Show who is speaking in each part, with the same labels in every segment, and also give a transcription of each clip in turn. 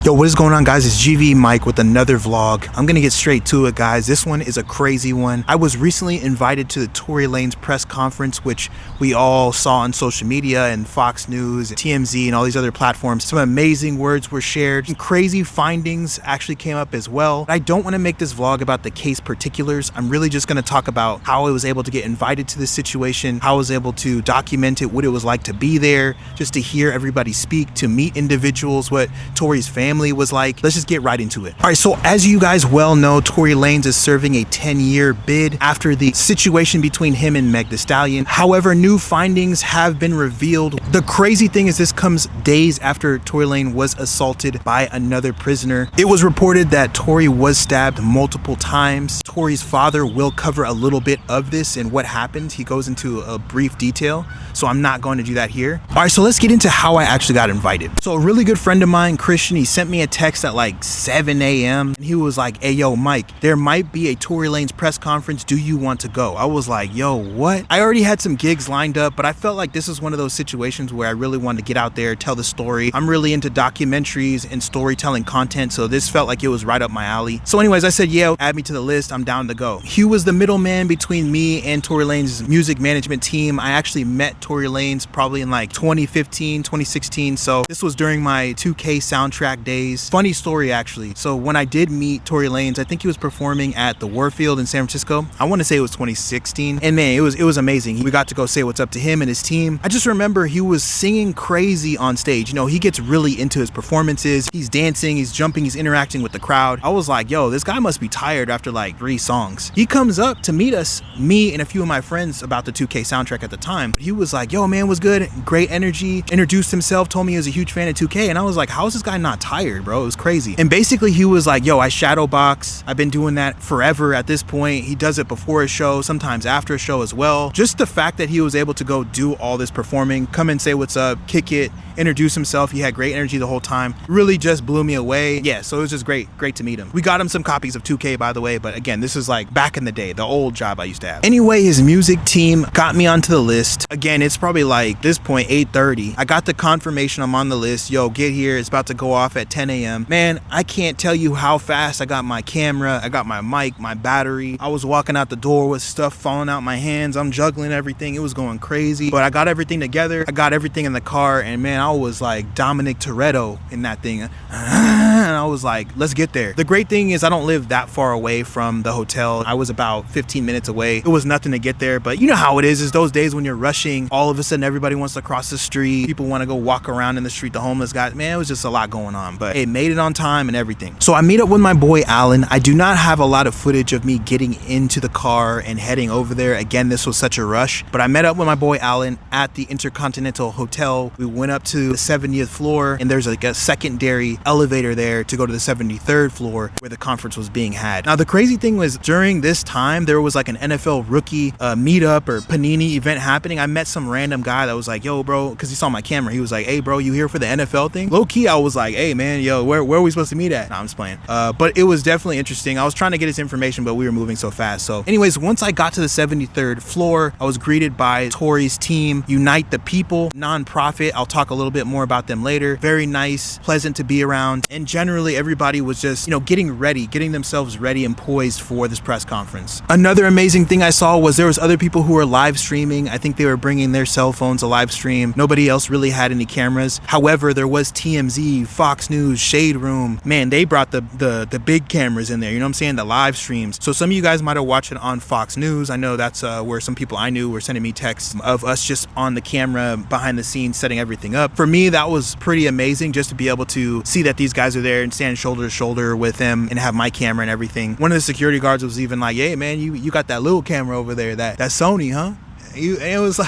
Speaker 1: Yo, what is going on, guys? It's GV Mike with another vlog. I'm gonna get straight to it, guys. This one is a crazy one. I was recently invited to the Tory Lanez press conference, which we all saw on social media and Fox News, and TMZ, and all these other platforms. Some amazing words were shared. And crazy findings actually came up as well. I don't want to make this vlog about the case particulars. I'm really just gonna talk about how I was able to get invited to this situation, how I was able to document it, what it was like to be there, just to hear everybody speak, to meet individuals, what Tory's family was like. Let's just get right into it. All right, so as you guys well know, Tory Lanez is serving a 10-year bid after the situation between him and Megan Thee Stallion. However, new findings have been revealed. The crazy thing is this comes days after Tory Lanez was assaulted by another prisoner. It was reported that Tory was stabbed multiple times. Tory's father will cover a little bit of this and what happened. He goes into a brief detail, so I'm not going to do that here. All right, so let's get into how I actually got invited. So a really good friend of mine, Christian, he sent me a text at like 7 a.m. and he was like, "Hey, yo, Mike, there might be a Tory Lanez press conference. Do you want to go?" I was like, yo, what? I already had some gigs lined up, but I felt like this is one of those situations where I really wanted to get out there, tell the story. I'm really into documentaries and storytelling content, so this felt like it was right up my alley. So anyways, I said, yeah, add me to the list. I'm down to go. He was the middleman between me and Tory Lanez's music management team. I actually met Tory Lanez probably in like 2015, 2016. So this was during my 2K soundtrack days. Funny story, actually. So when I did meet Tory Lanez, I think he was performing at the Warfield in San Francisco. I want to say it was 2016. And man, it was amazing. We got to go say what's up to him and his team. I just remember he was singing crazy on stage. You know, he gets really into his performances. He's dancing, he's jumping, he's interacting with the crowd. I was like, yo, this guy must be tired after like 3 songs. He comes up to meet us, me and a few of my friends, about the 2K soundtrack at the time. He was like, yo, man, was good. Great energy. Introduced himself, told me he was a huge fan of 2K. And I was like, how is this guy not tired, bro? It was crazy. And basically he was like, yo, I shadow box. I've been doing that forever at this point. He does it before a show, sometimes after a show as well. Just the fact that he was able to go do all this performing, come and say what's up, kick it, introduce himself. He had great energy the whole time. Really just blew me away. Yeah, so it was just great to meet him. We got him some copies of 2K, by the way, but again, this is like back in the day, the old job I used to have. Anyway, his music team got me onto the list. Again, it's probably like this point 8:30. I got the confirmation I'm on the list. Yo, get here. It's about to go off at 10 a.m. Man, I can't tell you how fast I got my camera, I got my mic, my battery. I was walking out the door with stuff falling out my hands. I'm juggling everything. It was going crazy, but I got everything together. I got everything in the car, and man, I was like Dominic Toretto in that thing. And I was like, let's get there. The great thing is I don't live that far away from the hotel. I was about 15 minutes away. It was nothing to get there, but you know how it is those days when you're rushing, all of a sudden everybody wants to cross the street. People want to go walk around in the street, the homeless guys. Man, it was just a lot going on, but it made it on time and everything. So I meet up with my boy Alan. I do not have a lot of footage of me getting into the car and heading over there. Again, this was such a rush, but I met up with my boy Alan at the Intercontinental Hotel. We went up to the 70th floor, and there's like a secondary elevator there to go to the 73rd floor where the conference was being had. Now, the crazy thing was during this time, there was like an NFL rookie meetup or Panini event happening. I met some random guy that was like, yo, bro, because he saw my camera. He was like, hey, bro, you here for the NFL thing? Low key, I was like, hey, man, yo, where are we supposed to meet at? Nah, I'm just playing. But it was definitely interesting. I was trying to get his information, but we were moving so fast. So anyways, once I got to the 73rd floor, I was greeted by Tory's team, Unite the People, nonprofit. I'll talk a little bit more about them later. Very nice, pleasant to be around. And generally everybody was just, you know, getting ready, getting themselves ready and poised for this press conference. Another amazing thing I saw was there was other people who were live streaming. I think they were bringing their cell phones to live stream. Nobody else really had any cameras. However, there was TMZ, Fox News, Shade Room. Man, they brought the big cameras in there, you know what I'm saying? The live streams. So some of you guys might have watched it on Fox News. I know that's where some people I knew were sending me texts of us just on the camera behind the scenes setting everything up. For me, that was pretty amazing just to be able to see that these guys are there and stand shoulder to shoulder with them and have my camera and everything. One of the security guards was even like, hey man, you got that little camera over there, that Sony, huh? It was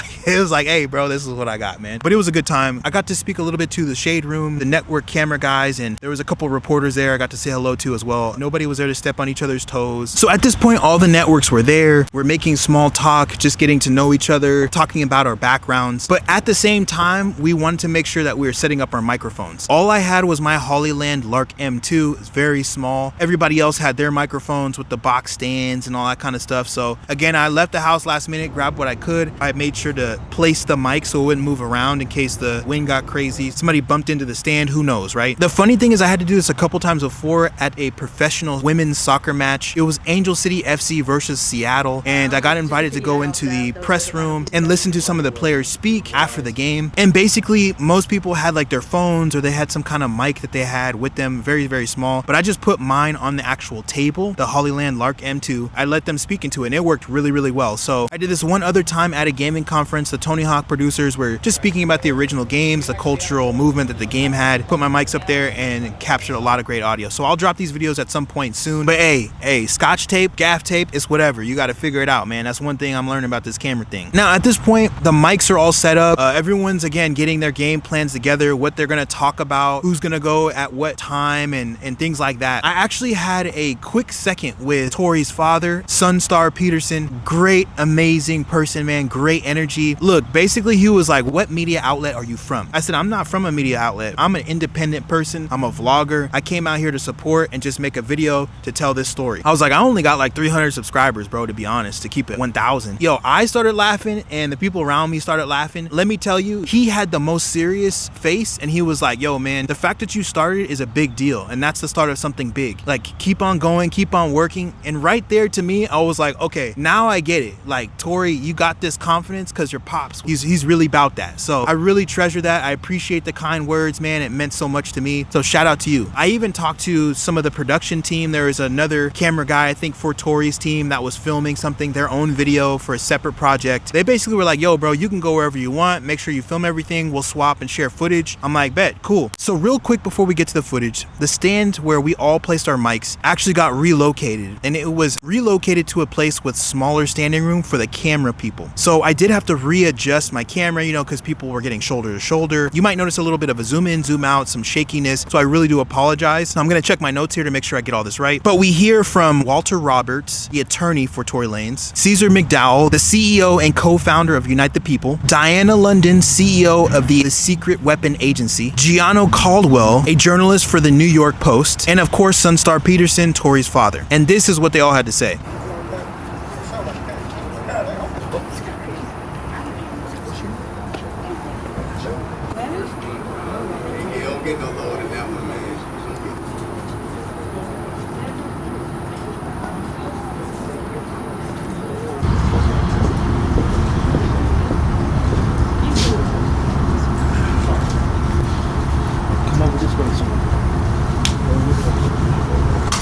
Speaker 1: like, hey bro, this is what I got, man. But it was a good time. I got to speak a little bit to the Shade Room, the network camera guys, and there was a couple reporters there I got to say hello to as well. Nobody was there to step on each other's toes. So at this point, all the networks were there. We're making small talk, just getting to know each other, talking about our backgrounds. But at the same time, we wanted to make sure that we were setting up our microphones. All I had was my Hollyland Lark M2. It's very small. Everybody else had their microphones with the box stands and all that kind of stuff. So again, I left the house last minute, grabbed what I could, could. I made sure to place the mic so it wouldn't move around in case the wind got crazy. Somebody bumped into the stand, who knows, right? The funny thing is I had to do this a couple times before at a professional women's soccer match. It was Angel City FC versus Seattle, and I got invited to go into the press room and listen to some of the players speak after the game. And basically, most people had like their phones or they had some kind of mic that they had with them, very, very small. But I just put mine on the actual table, the Hollyland Lark M2. I let them speak into it, and it worked really, really well. So I did this one other time at a gaming conference. The Tony Hawk producers were just speaking about the original games, the cultural movement that the game had. Put my mics up there and captured a lot of great audio. So I'll drop these videos at some point soon. But hey, scotch tape, gaff tape, it's whatever. You got to figure it out, man. That's one thing I'm learning about this camera thing. Now, at this point, the mics are all set up. Everyone's, again, getting their game plans together, what they're going to talk about, who's going to go at what time, and things like that. I actually had a quick second with Tory's father, Sonstar Peterson. Great, amazing person, man. Great energy. Look, basically, he was like, what media outlet are you from? I said, I'm not from a media outlet. I'm an independent person. I'm a vlogger. I came out here to support and just make a video to tell this story. I was like, I only got like 300 subscribers, bro, to be honest, to keep it 1,000. Yo, I started laughing and the people around me started laughing. Let me tell you, he had the most serious face and he was like, yo, man, the fact that you started is a big deal. And that's the start of something big. Like, keep on going, keep on working. And right there to me, I was like, okay, now I get it. Like, Tory, you got this confidence because your pops, he's really about that. So I really treasure that. I appreciate the kind words, man. It meant so much to me. So shout out to you. I even talked to some of the production team. There was another camera guy, I think for Tory's team, that was filming something, their own video for a separate project. They basically were like, yo, bro, you can go wherever you want. Make sure you film everything. We'll swap and share footage. I'm like, bet, cool. So real quick before we get to the footage, the stand where we all placed our mics actually got relocated, and it was relocated to a place with smaller standing room for the camera people. So I did have to readjust my camera, you know, because people were getting shoulder to shoulder. You might notice a little bit of a zoom in, zoom out, some shakiness. So I really do apologize. I'm going to check my notes here to make sure I get all this right. But we hear from Walter Roberts, the attorney for Tory Lanez, Caesar McDowell, the CEO and co-founder of Unite the People, Diana London, CEO of the Secret Weapon Agency, Gianno Caldwell, a journalist for the New York Post, and of course, Sonstar Peterson, Tory's father. And this is what they all had to say.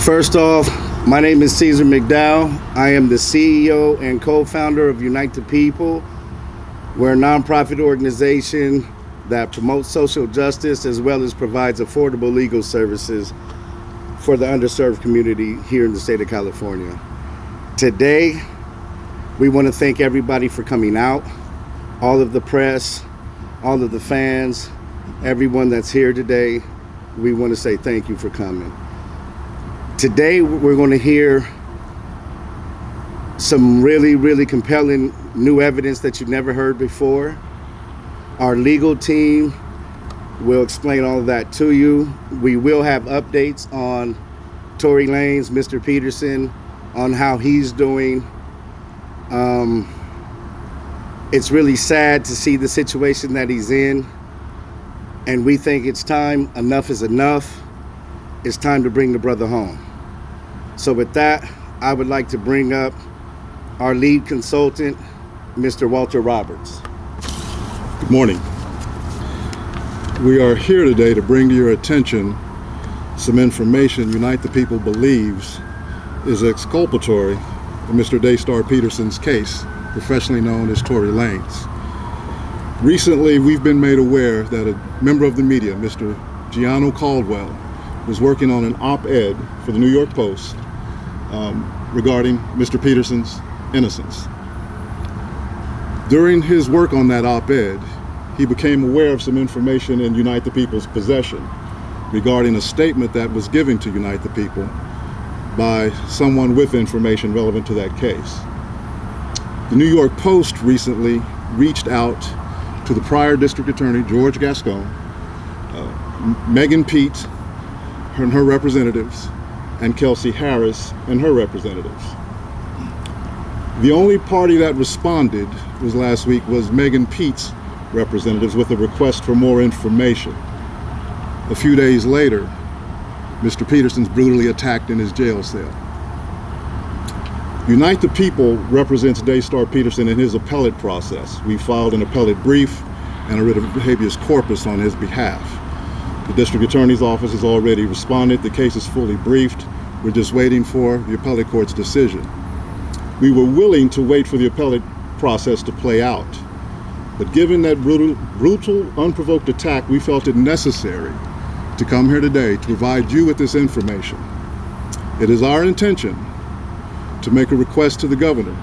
Speaker 2: First off, my name is Caesar McDowell. I am the CEO and co-founder of Unite the People. We're a nonprofit organization that promotes social justice as well as provides affordable legal services for the underserved community here in the state of California. Today, we want to thank everybody for coming out, all of the press, all of the fans, everyone that's here today. We want to say thank you for coming. Today, we're going to hear some really, really compelling new evidence that you've never heard before. Our legal team will explain all of that to you. We will have updates on Tory Lanez, Mr. Peterson, on how he's doing. It's really sad to see the situation that he's in, and we think it's time. Enough is enough. It's time to bring the brother home. So with that, I would like to bring up our lead consultant, Mr. Walter Roberts.
Speaker 3: Good morning. We are here today to bring to your attention some information Unite the People believes is exculpatory in Mr. Daystar Peterson's case, professionally known as Tory Lanez. Recently, we've been made aware that a member of the media, Mr. Gianno Caldwell, was working on an op-ed for the New York Post regarding Mr. Peterson's innocence. During his work on that op-ed, he became aware of some information in Unite the People's possession regarding a statement that was given to Unite the People by someone with information relevant to that case. The New York Post recently reached out to the prior district attorney, George Gascon, Megan Pete and her representatives, and Kelsey Harris and her representatives. The only party that responded last week was Megan Pete's representatives with a request for more information. A few days later, Mr. Peterson's brutally attacked in his jail cell. Unite the People represents Daystar Peterson in his appellate process. We filed an appellate brief and a writ of habeas corpus on his behalf. The district attorney's office has already responded. The case is fully briefed. We're just waiting for the appellate court's decision. We were willing to wait for the appellate process to play out, but given that brutal, unprovoked attack, we felt it necessary to come here today to provide you with this information. It is our intention to make a request to the governor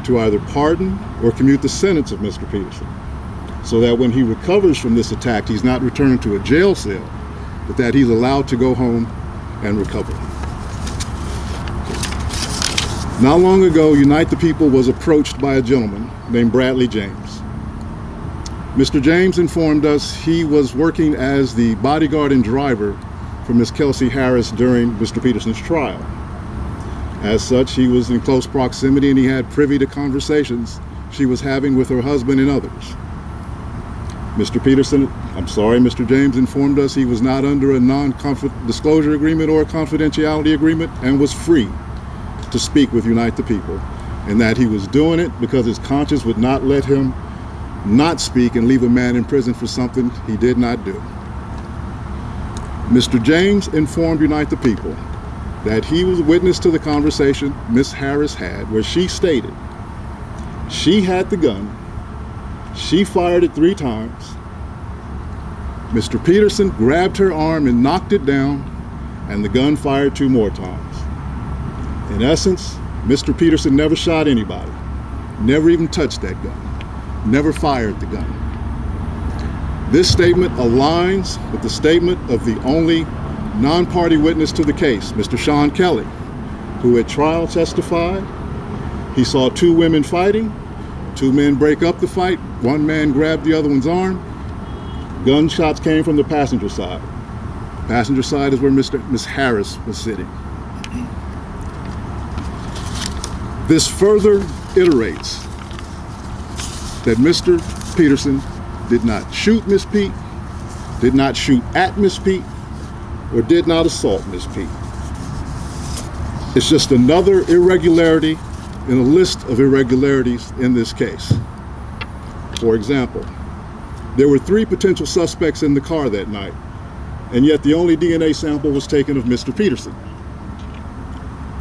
Speaker 3: to either pardon or commute the sentence of Mr. Peterson, so that when he recovers from this attack, he's not returned to a jail cell, but that he's allowed to go home and recover. Not long ago, Unite the People was approached by a gentleman named Bradley James. Mr. James informed us he was working as the bodyguard and driver for Ms. Kelsey Harris during Mr. Peterson's trial. As such, he was in close proximity and he had privy to conversations she was having with her husband and others. Mr. James informed us he was not under a non-disclosure agreement or a confidentiality agreement and was free to speak with Unite the People, and that he was doing it because his conscience would not let him not speak and leave a man in prison for something he did not do. Mr. James informed Unite the People that he was a witness to the conversation Ms. Harris had, where she stated she had the gun, she fired it 3 times, Mr. Peterson grabbed her arm and knocked it down, and the gun fired 2 more times. In essence, Mr. Peterson never shot anybody, never even touched that gun, never fired the gun. This statement aligns with the statement of the only non-party witness to the case, Mr. Sean Kelly, who at trial testified he saw 2 women fighting, 2 men break up the fight, 1 man grabbed the other one's arm. Gunshots came from the passenger side. Passenger side is where Ms. Harris was sitting. This further iterates that Mr. Peterson did not shoot Miss Pete, did not shoot at Miss Pete, or did not assault Miss Pete. It's just another irregularity in a list of irregularities in this case. For example, there were 3 potential suspects in the car that night, and yet the only DNA sample was taken of Mr. Peterson,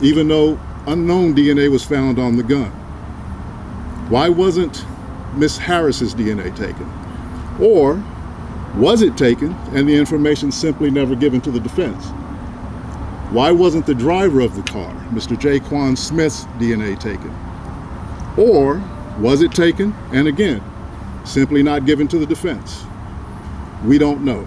Speaker 3: even though unknown DNA was found on the gun. Why wasn't Miss Harris's DNA taken? Or was it taken and the information simply never given to the defense? Why wasn't the driver of the car, Mr. Jaquan Smith's DNA taken? Or was it taken and again, simply not given to the defense? We don't know.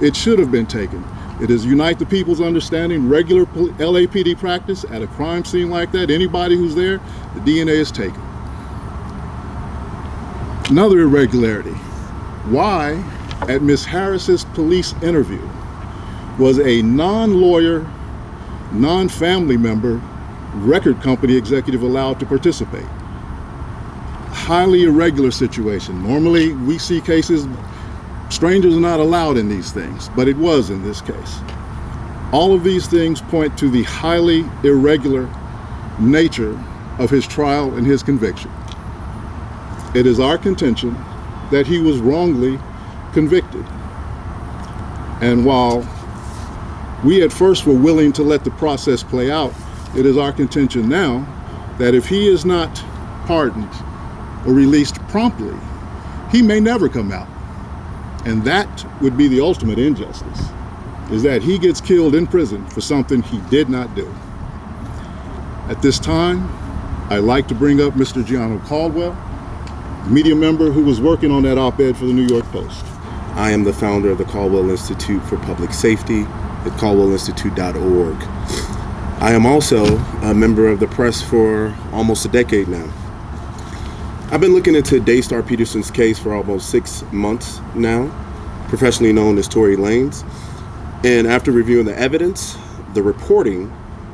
Speaker 3: It should have been taken. It is Unite the People's understanding, regular LAPD practice at a crime scene like that, anybody who's there, the DNA is taken. Another irregularity. Why, at Ms. Harris's police interview, was a non-lawyer, non-family member record company executive allowed to participate? Highly irregular situation. Normally, we see cases strangers are not allowed in these things, but it was in this case. All of these things point to the highly irregular nature of his trial and his conviction. It is our contention that he was wrongly convicted. And while we at first were willing to let the process play out, it is our contention now that if he is not pardoned or released promptly, he may never come out. And that would be the ultimate injustice, is that he gets killed in prison for something he did not do. At this time, I'd like to bring up Mr. Gianno Caldwell, the media member who was working on that op-ed for the New York Post.
Speaker 4: I am the founder of the Caldwell Institute for Public Safety at caldwellinstitute.org. I am also a member of the press for almost a decade now. I've been looking into Daystar Peterson's case for almost 6 months now, professionally known as Tory Lanez. And after reviewing the evidence, the reporting,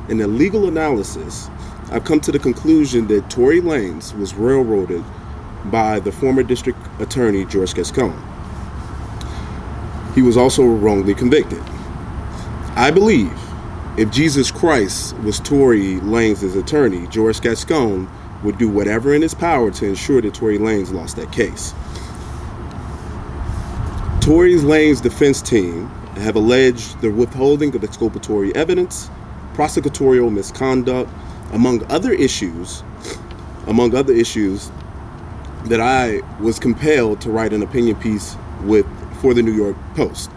Speaker 4: and the legal analysis, I've come to the conclusion that Tory Lanez was railroaded by the former district attorney, George Gascon. He was also wrongly convicted. I believe if Jesus Christ was Tory Lanez's attorney, George Gascon would do whatever in his power to ensure that Tory Lanez lost that case. Tory Lanez's defense team have alleged the withholding of exculpatory evidence, prosecutorial misconduct, among other issues that I was compelled to write an opinion piece for the New York Post.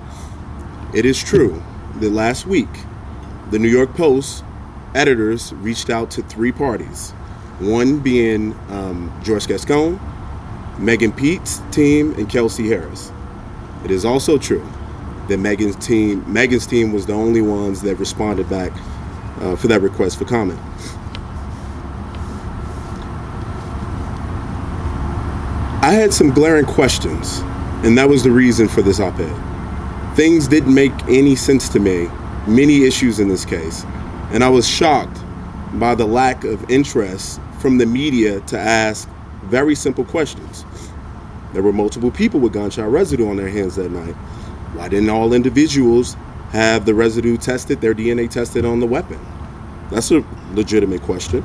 Speaker 4: It is true that last week, the New York Post editors reached out to three parties, one being George Gascon, Megan Pete's team, and Kelsey Harris. It is also true that Megan's team was the only ones that responded back for that request for comment. I had some glaring questions, and that was the reason for this op-ed. Things didn't make any sense to me, many issues in this case, and I was shocked by the lack of interest from the media to ask very simple questions. There were multiple people with gunshot residue on their hands that night. Why didn't all individuals have the residue tested, their DNA tested on the weapon? That's a legitimate question.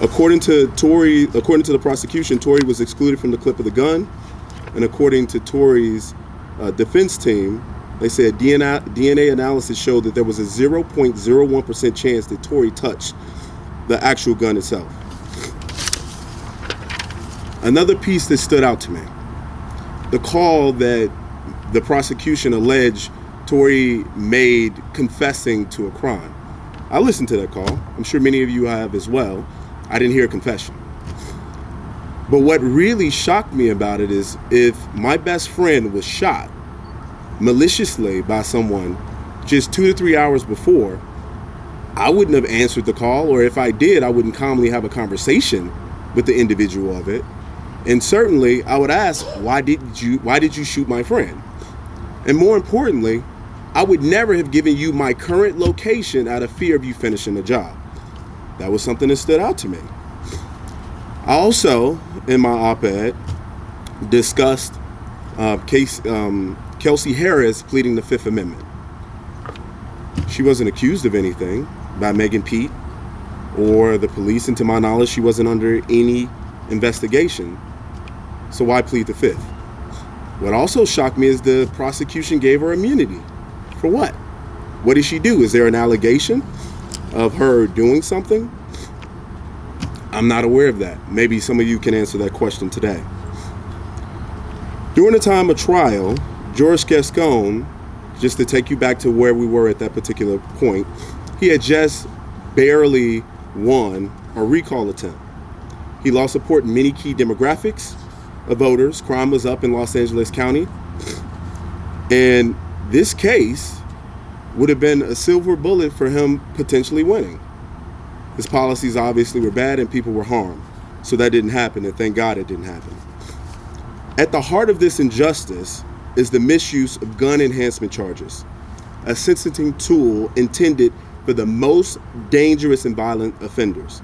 Speaker 4: According to the prosecution, Tory was excluded from the clip of the gun, and according to Tory's defense team, they said DNA analysis showed that there was a 0.01% chance that Tory touched the actual gun itself. Another piece that stood out to me, the call that the prosecution alleged Tory made confessing to a crime. I listened to that call. I'm sure many of you have as well. I didn't hear a confession. But what really shocked me about it is if my best friend was shot maliciously by someone just 2 to 3 hours before, I wouldn't have answered the call, or if I did, I wouldn't calmly have a conversation with the individual of it. And certainly I would ask, why did you shoot my friend? And more importantly, I would never have given you my current location out of fear of you finishing the job. That was something that stood out to me. I also, in my op-ed, discussed Kelsey Harris pleading the Fifth Amendment. She wasn't accused of anything by Megan Pete or the police, and to my knowledge, she wasn't under any investigation. So why plead the Fifth? What also shocked me is the prosecution gave her immunity. For what? What did she do? Is there an allegation of her doing something? I'm not aware of that. Maybe some of you can answer that question today. During the time of trial, George Gascon, just to take you back to where we were at that particular point, he had just barely won a recall attempt. He lost support in many key demographics of voters. Crime was up in Los Angeles County. And this case would have been a silver bullet for him potentially winning. His policies obviously were bad and people were harmed. So that didn't happen, and thank God it didn't happen. At the heart of this injustice is the misuse of gun enhancement charges, a sentencing tool intended for the most dangerous and violent offenders.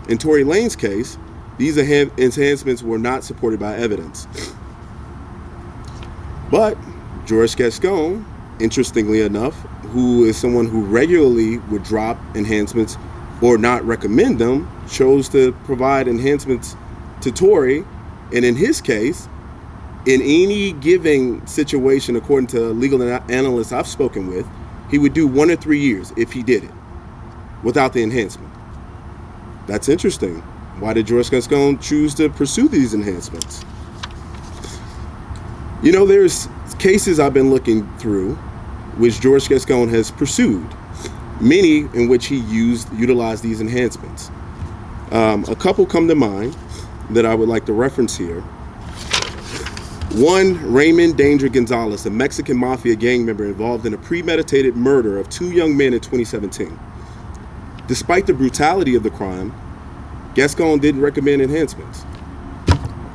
Speaker 4: In Tory Lanez's case, these enhancements were not supported by evidence. But George Gascon, interestingly enough, who is someone who regularly would drop enhancements or not recommend them, chose to provide enhancements to Tory. And in his case, in any given situation, according to legal analysts I've spoken with, he would do 1 or 3 years if he did it without the enhancement. That's interesting. Why did George Gascon choose to pursue these enhancements? You know, there's cases I've been looking through which George Gascon has pursued, many in which he utilized these enhancements. A couple come to mind that I would like to reference here. One, Raymond Danger Gonzalez, a Mexican mafia gang member involved in a premeditated murder of 2 young men in 2017. Despite the brutality of the crime, Gascon didn't recommend enhancements.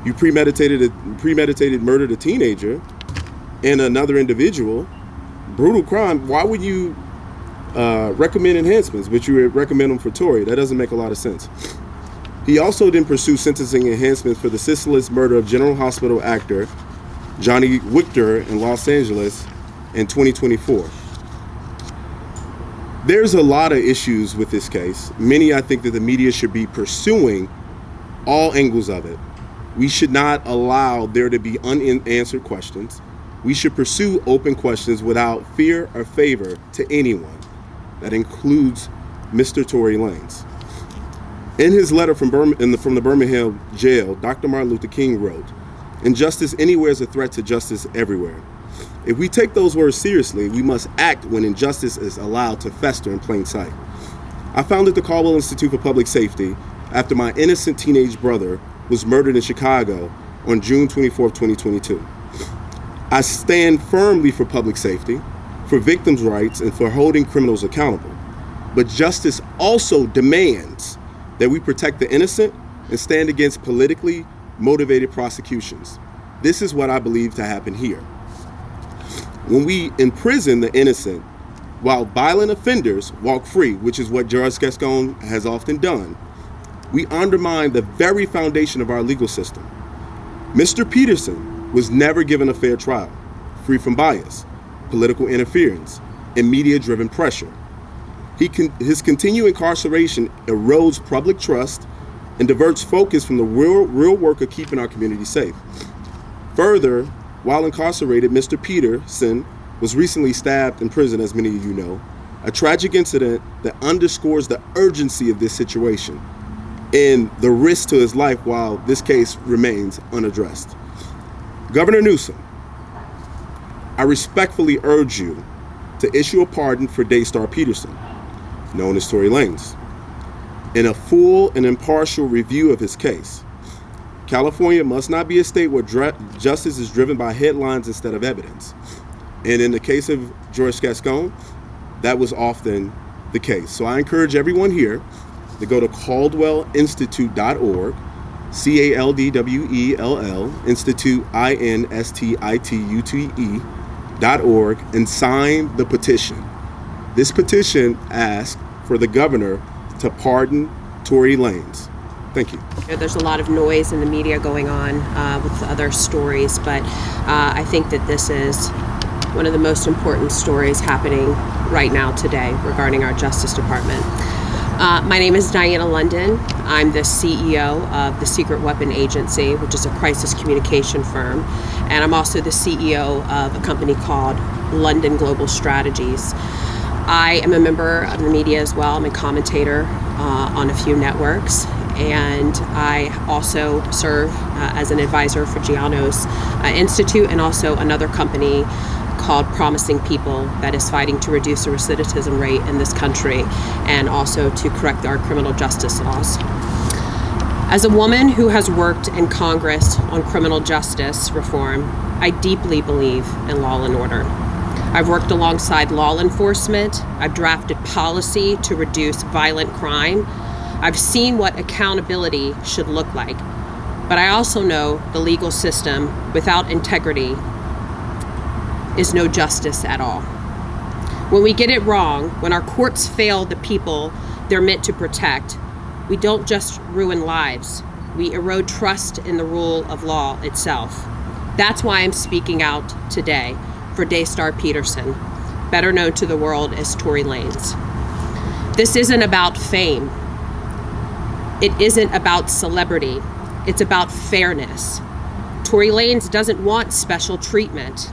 Speaker 4: You premeditated murdered a teenager and another individual. Brutal crime. Why would you recommend enhancements, but you would recommend them for Tory. That doesn't make a lot of sense. He also didn't pursue sentencing enhancements for the senseless murder of General Hospital actor Johnny Victor in Los Angeles in 2024. There's a lot of issues with this case. Many, I think, that the media should be pursuing all angles of it. We should not allow there to be unanswered questions. We should pursue open questions without fear or favor to anyone. That includes Mr. Tory Lanez. In his letter from the Birmingham jail, Dr. Martin Luther King wrote, "Injustice anywhere is a threat to justice everywhere. If we take those words seriously, we must act when injustice is allowed to fester in plain sight." I founded the Caldwell Institute for Public Safety after my innocent teenage brother was murdered in Chicago on June 24, 2022. I stand firmly for public safety, for victims' rights, and for holding criminals accountable. But justice also demands that we protect the innocent and stand against politically motivated prosecutions. This is what I believe to happen here. When we imprison the innocent while violent offenders walk free, which is what George Gascon has often done, we undermine the very foundation of our legal system. Mr. Peterson was never given a fair trial, free from bias, political interference, and media-driven pressure. His continued incarceration erodes public trust and diverts focus from the real work of keeping our community safe. Further, while incarcerated, Mr. Peterson was recently stabbed in prison, as many of you know, a tragic incident that underscores the urgency of this situation and the risk to his life while this case remains unaddressed. Governor Newsom, I respectfully urge you to issue a pardon for Daystar Peterson, known as Tory Lanez, and a full and impartial review of his case. California must not be a state where justice is driven by headlines instead of evidence. And in the case of George Gascon, that was often the case. So I encourage everyone here to go to caldwellinstitute.org, CALDWELL, Institute, INSTITUTE.org, and sign the petition. This petition asks for the governor to pardon Tory Lanez. Thank you.
Speaker 5: There's a lot of noise in the media going on with other stories, but I think that this is one of the most important stories happening right now today regarding our Justice Department. My name is Diana London. I'm the CEO of the Secret Weapon Agency, which is a crisis communication firm, and I'm also the CEO of a company called London Global Strategies. I am a member of the media as well. I'm a commentator on a few networks, and I also serve as an advisor for Giano's Institute and also another company called Promising People that is fighting to reduce the recidivism rate in this country and also to correct our criminal justice laws. As a woman who has worked in Congress on criminal justice reform, I deeply believe in law and order. I've worked alongside law enforcement. I've drafted policy to reduce violent crime. I've seen what accountability should look like. But I also know the legal system without integrity is no justice at all. When we get it wrong, when our courts fail the people they're meant to protect, we don't just ruin lives, we erode trust in the rule of law itself. That's why I'm speaking out today for Daystar Peterson, better known to the world as Tory Lanez. This isn't about fame. It isn't about celebrity. It's about fairness. Tory Lanez doesn't want special treatment.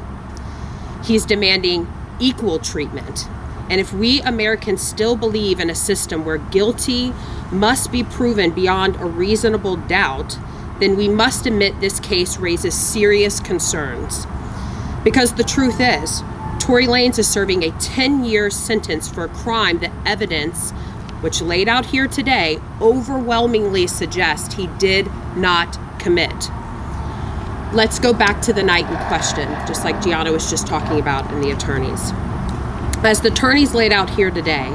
Speaker 5: He's demanding equal treatment. And if we Americans still believe in a system where guilty must be proven beyond a reasonable doubt, then we must admit this case raises serious concerns. Because the truth is, Tory Lanez is serving a 10-year sentence for a crime that evidence, which laid out here today, overwhelmingly suggests he did not commit. Let's go back to the night in question, just like Gianna was just talking about and the attorneys. As the attorneys laid out here today,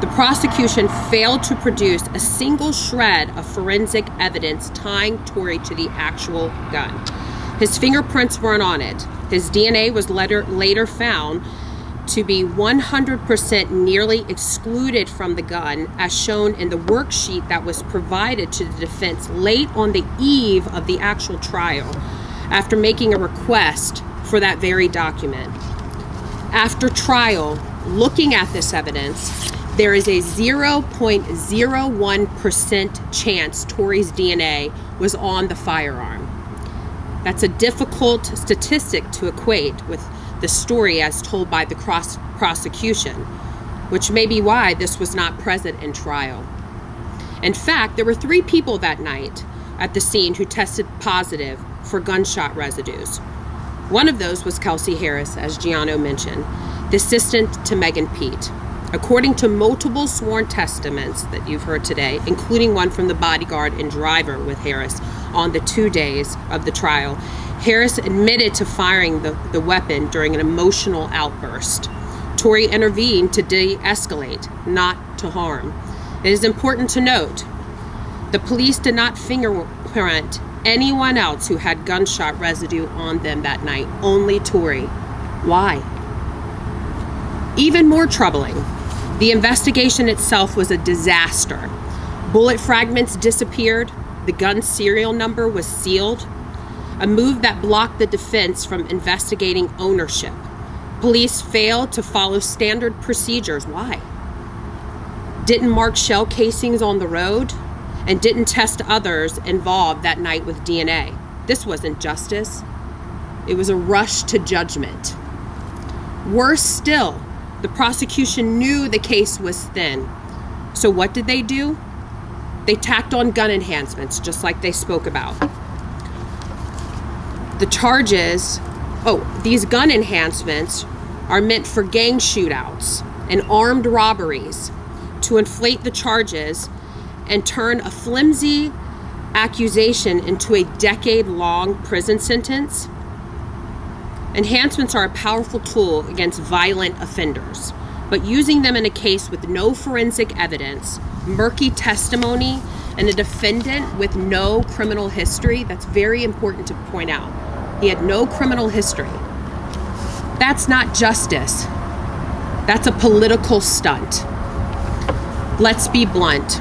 Speaker 5: the prosecution failed to produce a single shred of forensic evidence tying Tory to the actual gun. His fingerprints weren't on it. His DNA was later found to be 100% nearly excluded from the gun, as shown in the worksheet that was provided to the defense late on the eve of the actual trial, after making a request for that very document. After trial, looking at this evidence, there is a 0.01% chance Tory's DNA was on the firearm. That's a difficult statistic to equate with the story as told by the prosecution, which may be why this was not present in trial. In fact, there were 3 people that night at the scene who tested positive for gunshot residues. One of those was Kelsey Harris, as Giano mentioned, the assistant to Megan Pete. According to multiple sworn testaments that you've heard today, including one from the bodyguard and driver with Harris on the 2 days of the trial, Harris admitted to firing the weapon during an emotional outburst. Tory intervened to de-escalate, not to harm. It is important to note, the police did not fingerprint anyone else who had gunshot residue on them that night, only Tory. Why? Even more troubling, the investigation itself was a disaster. Bullet fragments disappeared, the gun serial number was sealed, a move that blocked the defense from investigating ownership. Police failed to follow standard procedures. Why? Didn't mark shell casings on the road, and didn't test others involved that night with DNA. This wasn't justice. It was a rush to judgment. Worse still, the prosecution knew the case was thin. So what did they do? They tacked on gun enhancements, just like they spoke about. The charges, these gun enhancements are meant for gang shootouts and armed robberies to inflate the charges and turn a flimsy accusation into a decade-long prison sentence. Enhancements are a powerful tool against violent offenders, but using them in a case with no forensic evidence, murky testimony, and a defendant with no criminal history, that's very important to point out. He had no criminal history. That's not justice. That's a political stunt. Let's be blunt.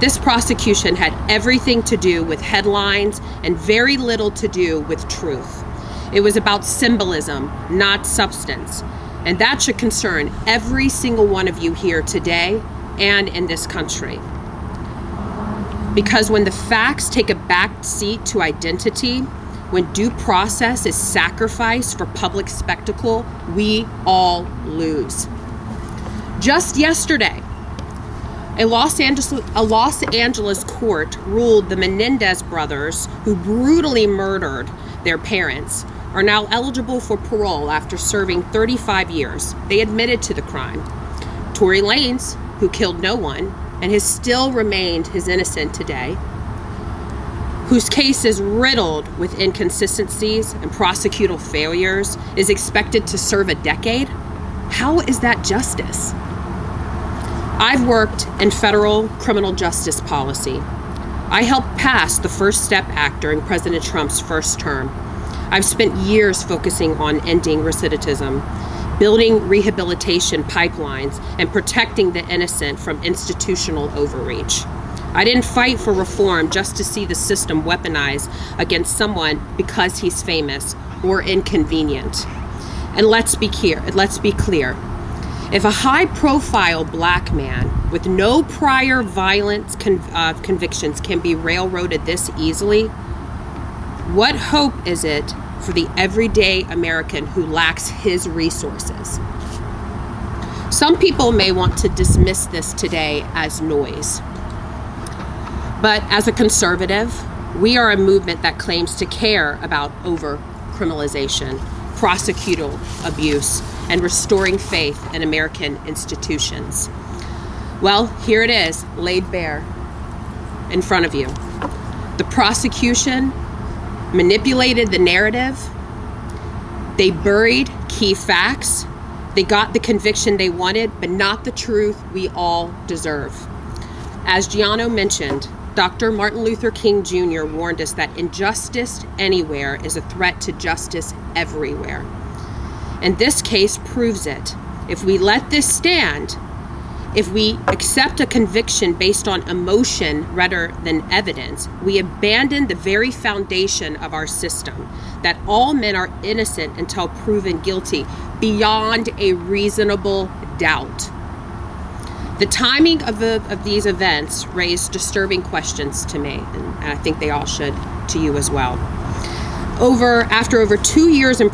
Speaker 5: This prosecution had everything to do with headlines and very little to do with truth. It was about symbolism, not substance. And that should concern every single one of you here today and in this country. Because when the facts take a back seat to identity, when due process is sacrificed for public spectacle, we all lose. Just yesterday, a Los Angeles court ruled the Menendez brothers, who brutally murdered their parents, are now eligible for parole after serving 35 years. They admitted to the crime. Tory Lanez, who killed no one and has still remained his innocent today, whose case is riddled with inconsistencies and prosecutorial failures, is expected to serve a decade? How is that justice? I've worked in federal criminal justice policy. I helped pass the First Step Act during President Trump's first term. I've spent years focusing on ending recidivism, building rehabilitation pipelines, and protecting the innocent from institutional overreach. I didn't fight for reform just to see the system weaponized against someone because he's famous or inconvenient. And let's be clear. If a high-profile black man with no prior violent convictions can be railroaded this easily, what hope is it for the everyday American who lacks his resources? Some people may want to dismiss this today as noise. But as a conservative, we are a movement that claims to care about over-criminalization, prosecutorial abuse, and restoring faith in American institutions. Well, here it is, laid bare in front of you. The prosecution manipulated the narrative. They buried key facts. They got the conviction they wanted, but not the truth we all deserve. As Giano mentioned, Dr. Martin Luther King Jr. warned us that injustice anywhere is a threat to justice everywhere. And this case proves it. if we let this stand, if we accept a conviction based on emotion rather than evidence, we abandon the very foundation of our system, that all men are innocent until proven guilty beyond a reasonable doubt. The timing of these events raised disturbing questions to me, and I think they all should to you as well. After over 2 years in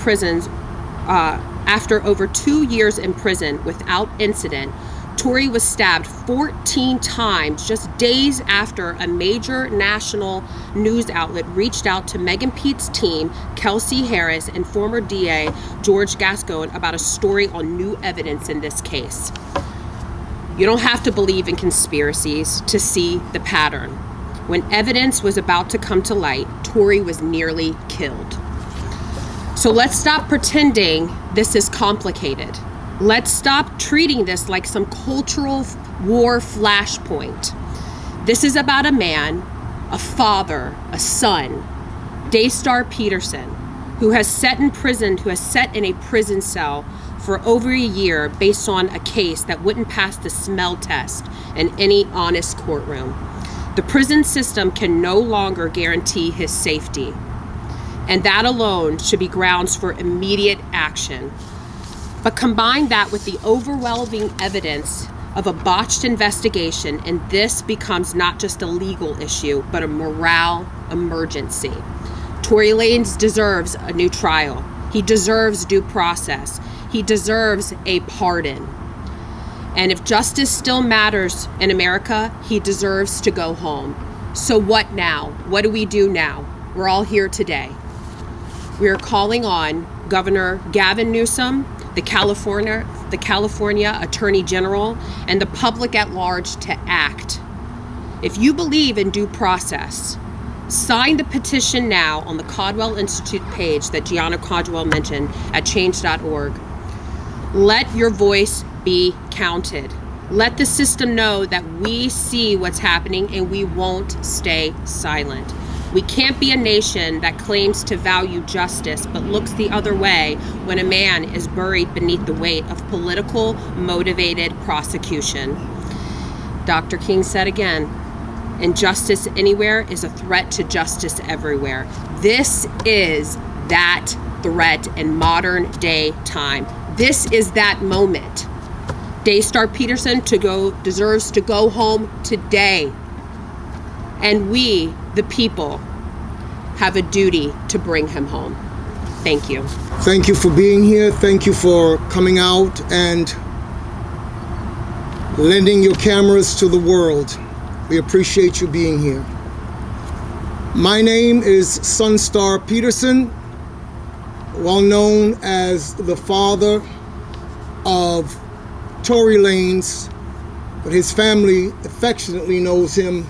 Speaker 5: prison without incident, Tory was stabbed 14 times just days after a major national news outlet reached out to Megan Pete's team, Kelsey Harris, and former DA George Gascon about a story on new evidence in this case. You don't have to believe in conspiracies to see the pattern. When evidence was about to come to light, Tory was nearly killed. So let's stop pretending this is complicated. Let's stop treating this like some cultural war flashpoint. This is about a man, a father, a son, Sonstar Peterson, who has sat in a prison cell for over a year based on a case that wouldn't pass the smell test in any honest courtroom. The prison system can no longer guarantee his safety, and that alone should be grounds for immediate action. But combine that with the overwhelming evidence of a botched investigation, and this becomes not just a legal issue, but a morale emergency. Tory Lanez deserves a new trial. He deserves due process. He deserves a pardon. And if justice still matters in America, he deserves to go home. So what now? What do we do now? We're all here today. We are calling on Governor Gavin Newsom, the California Attorney General, and the public at large to act. If you believe in due process, sign the petition now on the Caldwell Institute page that Gianna Caldwell mentioned at change.org. Let your voice be counted. Let the system know that we see what's happening and we won't stay silent. We can't be a nation that claims to value justice but looks the other way when a man is buried beneath the weight of political motivated prosecution. Dr. King said again, injustice anywhere is a threat to justice everywhere. This is that threat in modern day time. This is that moment. Sonstar Peterson deserves to go home today. And we, the people, have a duty to bring him home. Thank you.
Speaker 6: Thank you for being here. Thank you for coming out and lending your cameras to the world. We appreciate you being here. My name is Sonstar Peterson, well known as the father of Tory Lanez, but his family affectionately knows him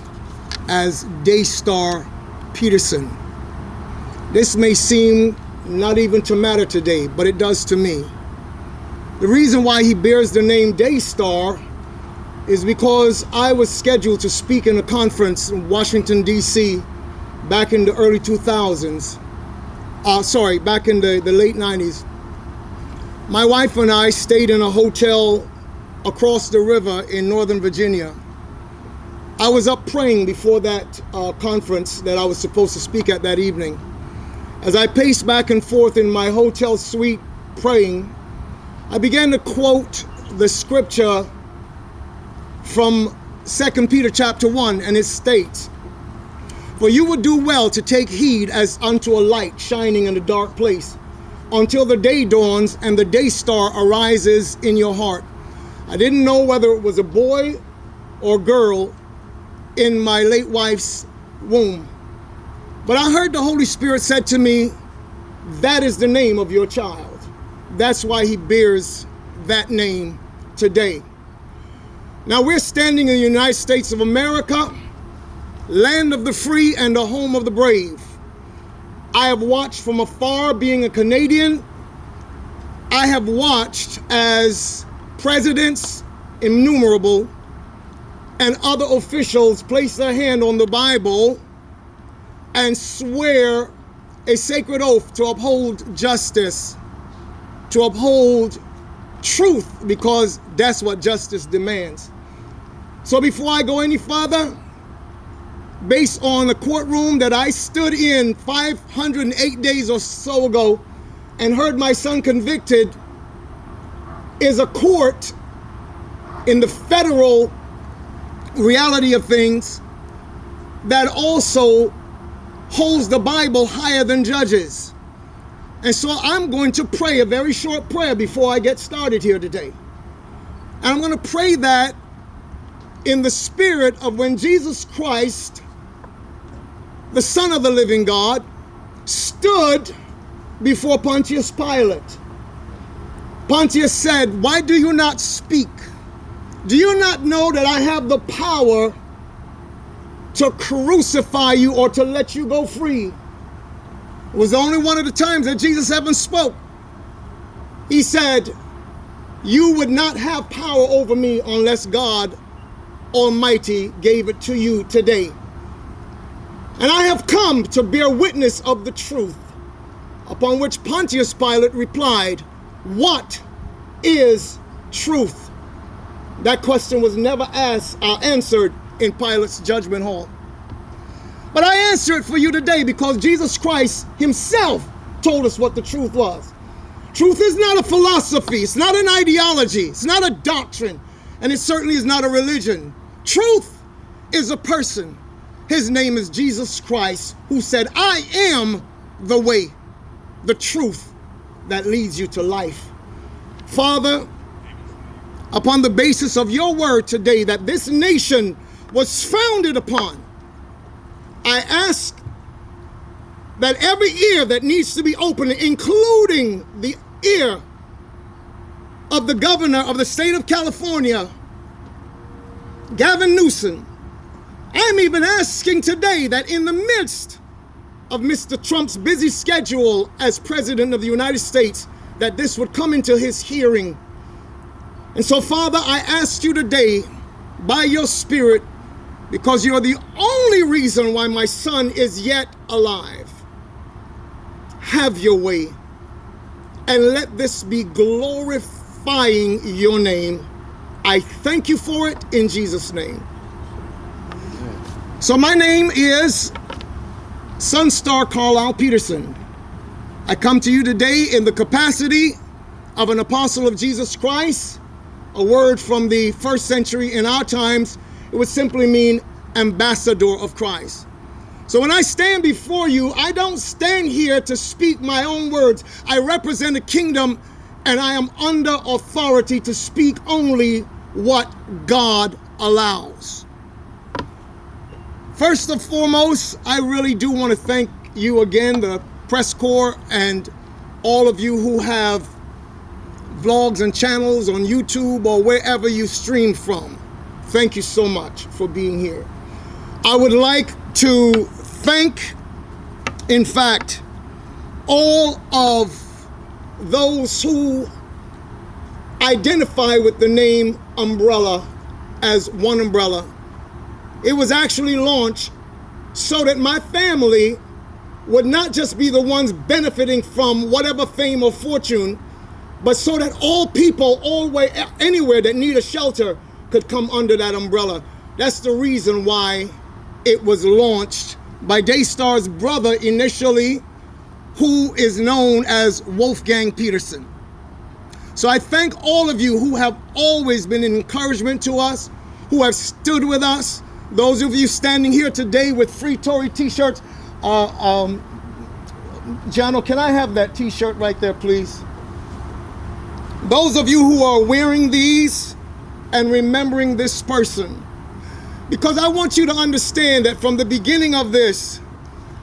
Speaker 6: as Sonstar Peterson. This may seem not even to matter today, but it does to me. The reason why he bears the name Star is because I was scheduled to speak in a conference in Washington, D.C. back in the early 2000s. Back in the late 90s. My wife and I stayed in a hotel across the river in Northern Virginia. I was up praying before that conference that I was supposed to speak at that evening. As I paced back and forth in my hotel suite praying, I began to quote the scripture from 2 Peter chapter 1, and it states, "For you would do well to take heed as unto a light shining in a dark place, until the day dawns and the day star arises in your heart." I didn't know whether it was a boy or girl in my late wife's womb. But I heard the Holy Spirit said to me, that is the name of your child. That's why he bears that name today. Now we're standing in the United States of America, land of the free and the home of the brave. I have watched from afar, being a Canadian. I have watched as presidents, innumerable, and other officials place their hand on the Bible and swear a sacred oath to uphold justice, to uphold truth, because that's what justice demands. So before I go any further, based on the courtroom that I stood in 508 days or so ago and heard my son convicted, is a court in the federal reality of things that also holds the Bible higher than judges. And so I'm going to pray a very short prayer before I get started here today. And I'm going to pray that in the spirit of when Jesus Christ, the Son of the living God, stood before Pontius Pilate. Pontius said, "Why do you not speak? Do you not know that I have the power to crucify you or to let you go free?" It was only one of the times that Jesus ever spoke. He said, "You would not have power over me unless God Almighty gave it to you today. And I have come to bear witness of the truth." Upon which Pontius Pilate replied, "What is truth?" That question was never answered in Pilate's judgment hall. But I answer it for you today because Jesus Christ himself told us what the truth was. Truth is not a philosophy, it's not an ideology, it's not a doctrine, and it certainly is not a religion. Truth is a person. His name is Jesus Christ, who said, "I am the way, the truth that leads you to life." Father, upon the basis of your word today that this nation was founded upon, I ask that every ear that needs to be opened, including the ear of the governor of the state of California, Gavin Newsom, I'm even asking today that in the midst of Mr. Trump's busy schedule as president of the United States, that this would come into his hearing. And so, Father, I ask you today, by your Spirit, because you're the only reason why my son is yet alive, have your way, and let this be glorifying your name. I thank you for it in Jesus' name. So my name is Sonstar Peterson. I come to you today in the capacity of an apostle of Jesus Christ. A word from the first century in our times, it would simply mean ambassador of Christ. So when I stand before you, I don't stand here to speak my own words. I represent a kingdom, and I am under authority to speak only what God allows. First and foremost, I really do want to thank you again, the press corps, and all of you who have vlogs and channels on YouTube or wherever you stream from. Thank you so much for being here. I would like to thank, in fact, all of those who identify with the name Umbrella as One Umbrella. It was actually launched so that my family would not just be the ones benefiting from whatever fame or fortune, but so that all people, anywhere that need a shelter could come under that umbrella. That's the reason why it was launched by Daystar's brother initially, who is known as Wolfgang Peterson. So I thank all of you who have always been an encouragement to us, who have stood with us. Those of you standing here today with free Tory t-shirts. Jano, can I have that t-shirt right there, please? Those of you who are wearing these and remembering this person, because I want you to understand that from the beginning of this,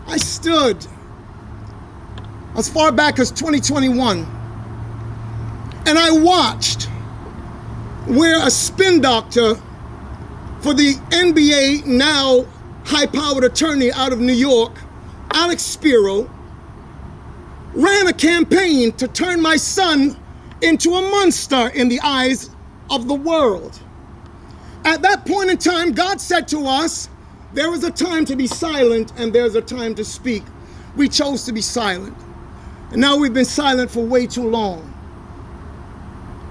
Speaker 6: I stood as far back as 2021, and I watched where a spin doctor for the NBA, now high-powered attorney out of New York, Alex Spiro, ran a campaign to turn my son into a monster in the eyes of the world. At that point in time, God said to us, there is a time to be silent and there's a time to speak. We chose to be silent. And now we've been silent for way too long.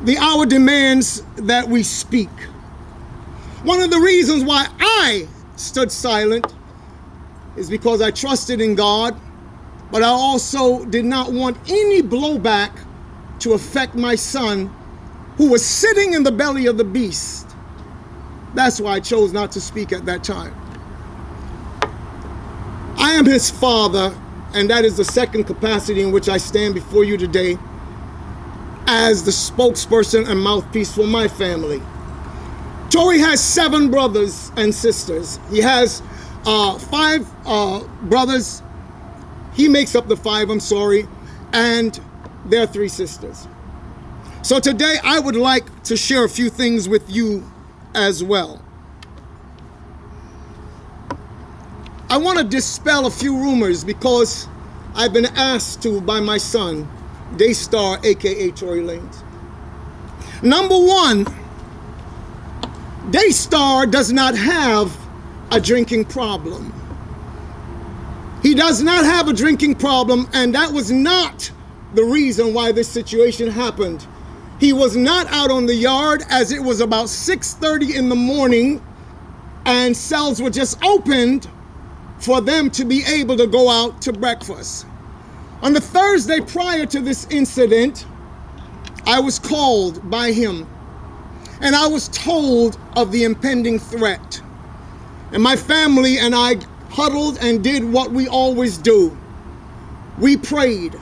Speaker 6: The hour demands that we speak. One of the reasons why I stood silent is because I trusted in God, but I also did not want any blowback to affect my son, who was sitting in the belly of the beast. That's why I chose not to speak at that time. I am his father, and that is the second capacity in which I stand before you today as the spokesperson and mouthpiece for my family. Tory has 7 brothers and sisters. He has 5 brothers. He makes up the 5, I'm sorry, and there are 3 sisters. So today I would like to share a few things with you as well. I want to dispel a few rumors because I've been asked to by my son, Daystar, aka Tory Lanez. Number 1, Daystar does not have a drinking problem. He does not have a drinking problem, and that was not the reason why this situation happened. He was not out on the yard, as it was about 6:30 in the morning and cells were just opened for them to be able to go out to breakfast. On the Thursday prior to this incident, I was called by him and I was told of the impending threat. And my family and I huddled and did what we always do. We prayed.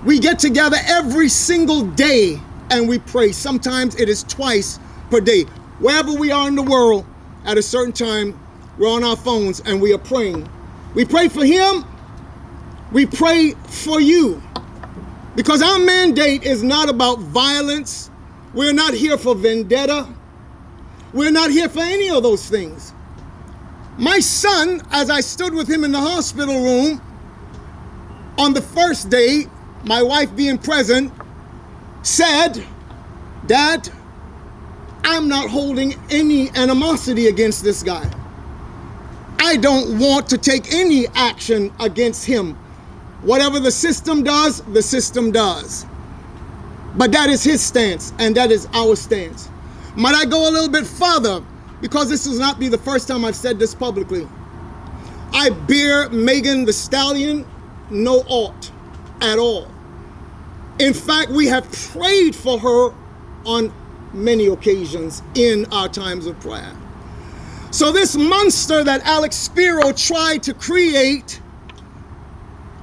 Speaker 6: We get together every single day and we pray. Sometimes it is twice per day. Wherever we are in the world, at a certain time, we're on our phones and we are praying. We pray for him. We pray for you. Because our mandate is not about violence. We're not here for vendetta. We're not here for any of those things. My son, as I stood with him in the hospital room, on the first day, my wife being present, said, "Dad, I'm not holding any animosity against this guy. I don't want to take any action against him. Whatever the system does, the system does." But that is his stance, and that is our stance. Might I go a little bit further? Because this will not be the first time I've said this publicly. I bear Megan Thee Stallion no ought at all. In fact, we have prayed for her on many occasions in our times of prayer. So this monster that Alex Spiro tried to create,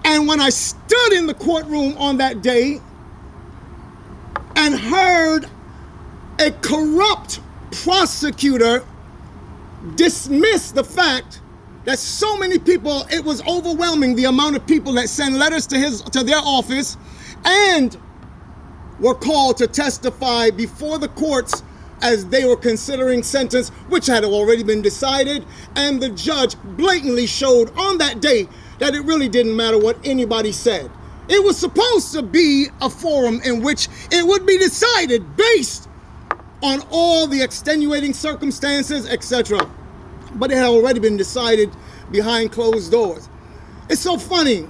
Speaker 6: and when I stood in the courtroom on that day and heard a corrupt prosecutor dismiss the fact that so many people, it was overwhelming the amount of people that sent letters to their office and were called to testify before the courts as they were considering sentence, which had already been decided, and the judge blatantly showed on that day that it really didn't matter what anybody said. It was supposed to be a forum in which it would be decided based on all the extenuating circumstances, etc. But it had already been decided behind closed doors. It's so funny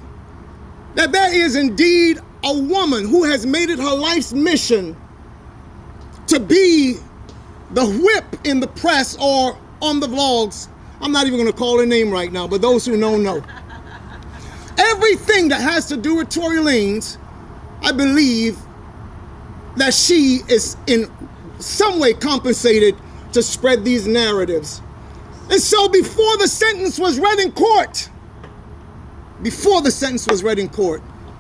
Speaker 6: that there is indeed a woman who has made it her life's mission to be the whip in the press or on the vlogs. I'm not even going to call her name right now, but those who know. Everything that has to do with Tory Lanez, I believe that she is in some way compensated to spread these narratives. And so before the sentence was read in court,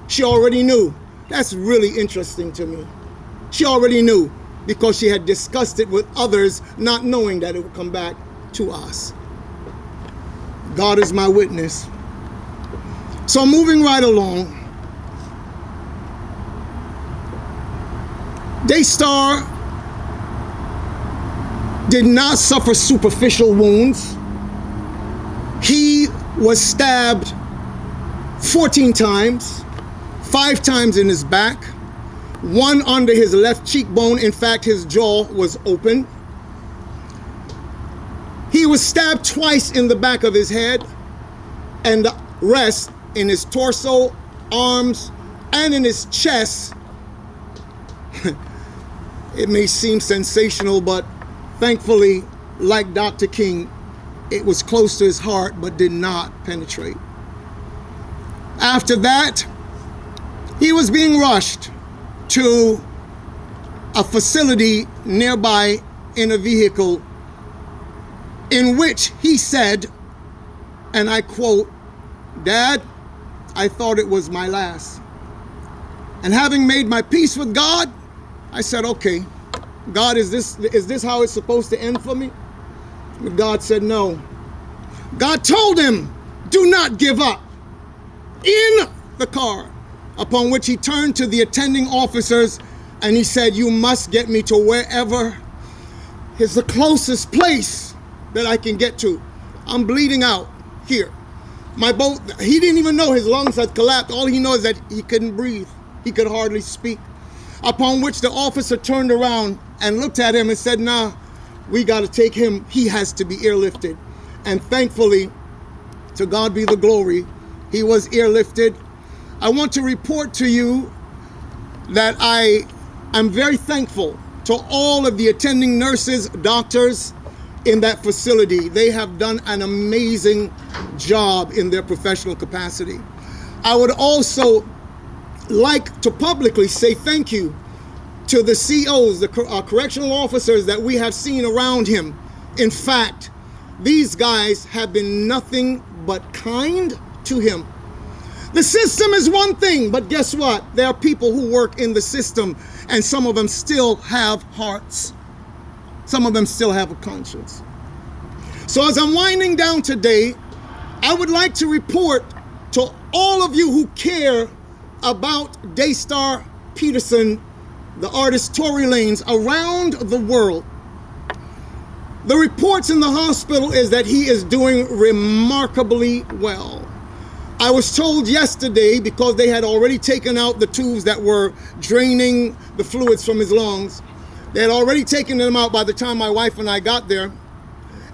Speaker 6: she already knew. That's really interesting to me. She already knew because she had discussed it with others, not knowing that it would come back to us. God is my witness. So moving right along, Daystar did not suffer superficial wounds. He was stabbed 14 times, 5 times in his back, 1 under his left cheekbone. In fact, his jaw was open. He was stabbed twice in the back of his head, and the rest in his torso, arms, and in his chest. It may seem sensational, but thankfully, like Dr. King, it was close to his heart but did not penetrate. After that, he was being rushed to a facility nearby in a vehicle in which he said, and I quote, "Dad, I thought it was my last. And having made my peace with God, I said, okay, God, is this how it's supposed to end for me?" But God said no. God told him, "Do not give up," in the car, upon which he turned to the attending officers and he said, "You must get me to wherever is the closest place that I can get to. I'm bleeding out here. My boat," he didn't even know his lungs had collapsed. All he knows is that he couldn't breathe. He could hardly speak. Upon which the officer turned around and looked at him and said, "Nah, we got to take him. He has to be airlifted." And thankfully, to God be the glory, he was airlifted. I want to report to you that I am very thankful to all of the attending nurses, doctors in that facility. They have done an amazing job in their professional capacity. I would also like to publicly say thank you to the COs, the correctional officers that we have seen around him. In fact, these guys have been nothing but kind to him. The system is one thing, but guess what? There are people who work in the system, and some of them still have hearts. Some of them still have a conscience. So as I'm winding down today, I would like to report to all of you who care about Daystar Peterson, the artist Tory Lanez, around the world. The reports in the hospital is that he is doing remarkably well. I was told yesterday, because they had already taken out the tubes that were draining the fluids from his lungs, they had already taken them out by the time my wife and I got there.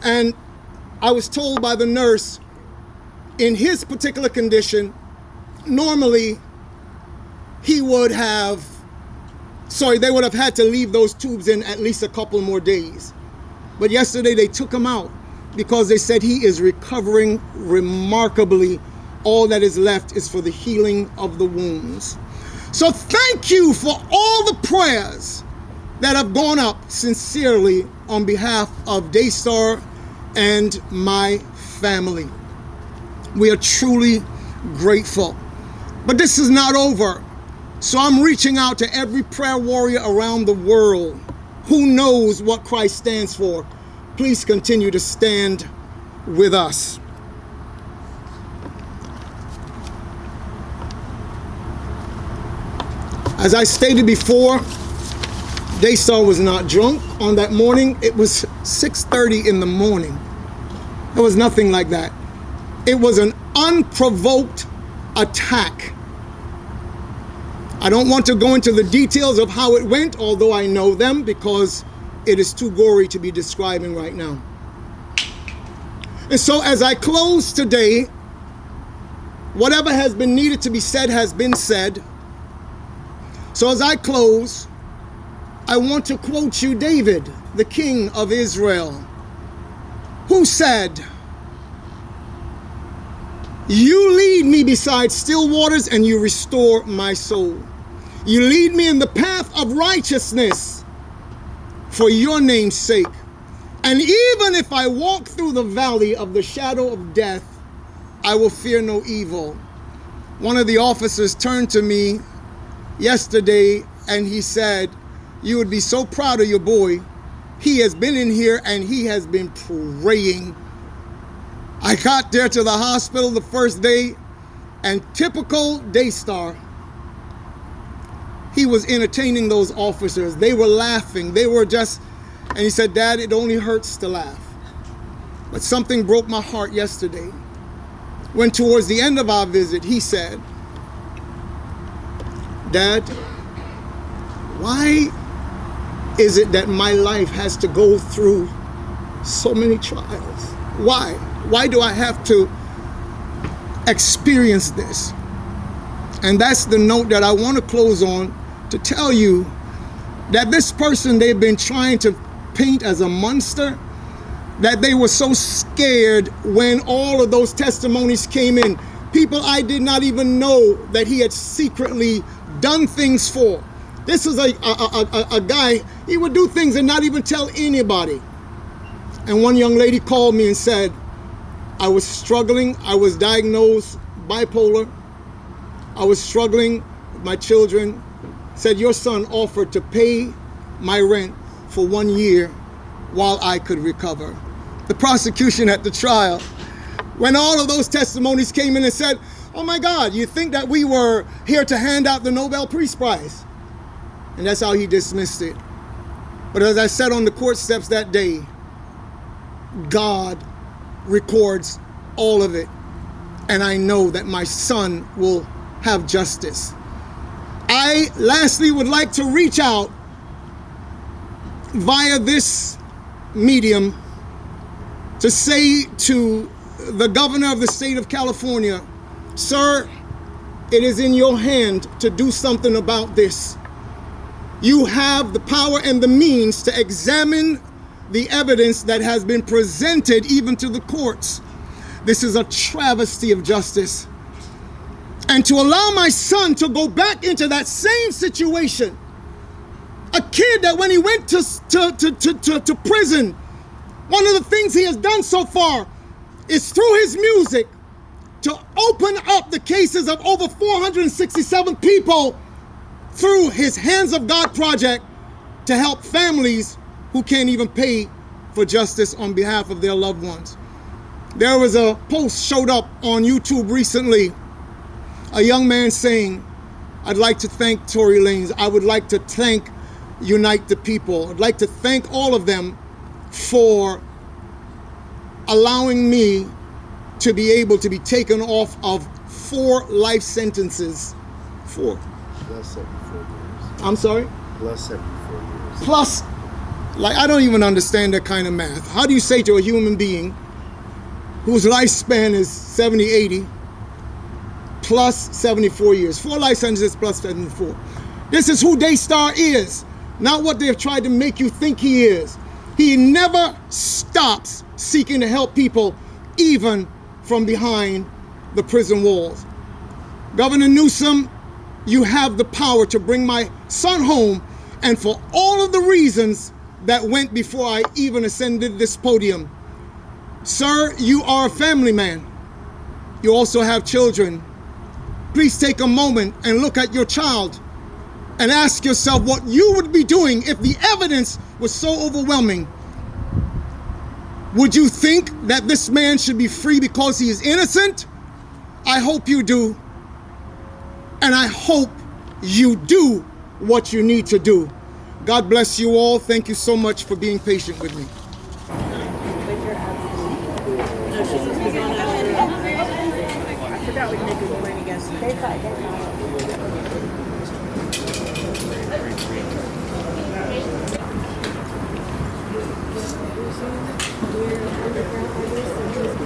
Speaker 6: And I was told by the nurse, in his particular condition, normally they would have had to leave those tubes in at least a couple more days. But yesterday they took him out because they said he is recovering remarkably. All that is left is for the healing of the wounds. So thank you for all the prayers that have gone up sincerely on behalf of Daystar and my family. We are truly grateful. But this is not over. So I'm reaching out to every prayer warrior around the world who knows what Christ stands for. Please continue to stand with us. As I stated before, Daystar was not drunk on that morning. It was 6:30 in the morning. It was nothing like that. It was an unprovoked attack. I don't want to go into the details of how it went, although I know them, because it is too gory to be describing right now. And so as I close today, whatever has been needed to be said has been said. So as I close, I want to quote you David, the king of Israel, who said, "You lead me beside still waters and you restore my soul. You lead me in the path of righteousness for your name's sake. And even if I walk through the valley of the shadow of death, I will fear no evil." One of the officers turned to me yesterday and he said, "You would be so proud of your boy. He has been in here and he has been praying." I got there to the hospital the first day, and typical Daystar, he was entertaining those officers. They were laughing. They were just, and he said, "Dad, it only hurts to laugh." But something broke my heart yesterday when towards the end of our visit, he said, "Dad, why is it that my life has to go through so many trials? Why? Why do I have to experience this?" And that's the note that I want to close on, to tell you that this person they've been trying to paint as a monster, that they were so scared when all of those testimonies came in. People I did not even know that he had secretly done things for. This is a guy, he would do things and not even tell anybody. And one young lady called me and said, I was struggling, I was diagnosed bipolar, I was struggling with my children, said your son offered to pay my rent for 1 year while I could recover. The prosecution at the trial, when all of those testimonies came in and said, oh my God, you think that we were here to hand out the Nobel Peace Prize? And that's how he dismissed it. But as I said on the court steps that day, God records all of it. And I know that my son will have justice. I lastly would like to reach out via this medium to say to the governor of the state of California, sir, it is in your hand to do something about this. You have the power and the means to examine the evidence that has been presented even to the courts. This is a travesty of justice. And to allow my son to go back into that same situation, a kid that when he went to prison, one of the things he has done so far is through his music to open up the cases of over 467 people through his Hands of God project to help families who can't even pay for justice on behalf of their loved ones. There was a post showed up on YouTube recently, a young man saying, I'd like to thank Tory Lanez. I would like to thank Unite the People. I'd like to thank all of them for allowing me to be able to be taken off of 4 life sentences. 4.
Speaker 2: Plus 74 years.
Speaker 6: I'm sorry?
Speaker 2: Plus 74 years.
Speaker 6: Plus, like, I don't even understand that kind of math. How do you say to a human being whose lifespan is 70, 80, plus 74 years? 4 life sentences plus 74. This is who Daystar is, not what they've tried to make you think he is. He never stops seeking to help people, even from behind the prison walls. Governor Newsom, you have the power to bring my son home, and for all of the reasons that went before I even ascended this podium. Sir, you are a family man. You also have children. Please take a moment and look at your child and ask yourself what you would be doing if the evidence was so overwhelming. Would you think that this man should be free because he is innocent? I hope you do. And I hope you do what you need to do. God bless you all. Thank you so much for being patient with me.
Speaker 7: I forgot we make a point against